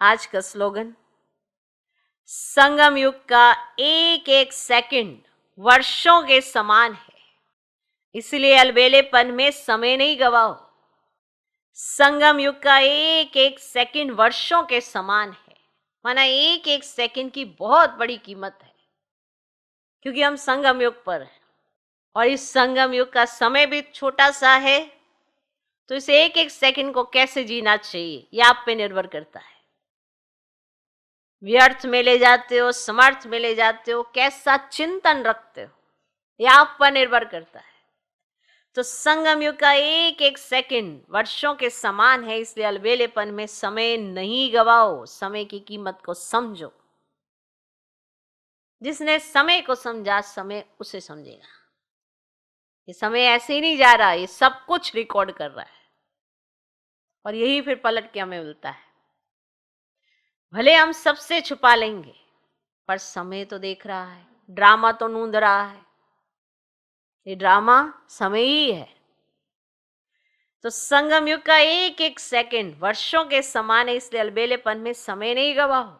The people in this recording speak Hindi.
आज का स्लोगन, संगम युग का एक एक सेकंड वर्षों के समान है, इसलिए अलबेलेपन में समय नहीं गवाओ। संगम युग का एक एक सेकंड वर्षों के समान है, माना एक एक सेकंड की बहुत बड़ी कीमत है, क्योंकि हम संगम युग पर हैं और इस संगम युग का समय भी छोटा सा है। तो इस एक एक सेकंड को कैसे जीना चाहिए, यह आप पे निर्भर करता है। व्यर्थ में ले जाते हो, समर्थ में ले जाते हो, कैसा चिंतन रखते हो, यह आप पर निर्भर करता है। तो संगम युग का एक एक सेकंड वर्षों के समान है, इसलिए अलबेलेपन में समय नहीं गवाओ, समय की कीमत को समझो। जिसने समय को समझा, समय उसे समझेगा। ये समय ऐसे ही नहीं जा रहा, ये सब कुछ रिकॉर्ड कर रहा है और यही फिर पलट के हमें मिलता है। भले हम सबसे छुपा लेंगे, पर समय तो देख रहा है, ड्रामा तो नूंद रहा है। ये ड्रामा समय ही है। तो संगम युग का एक एक सेकंड वर्षों के समान है, इसलिए अलबेलेपन में समय नहीं गवाओ।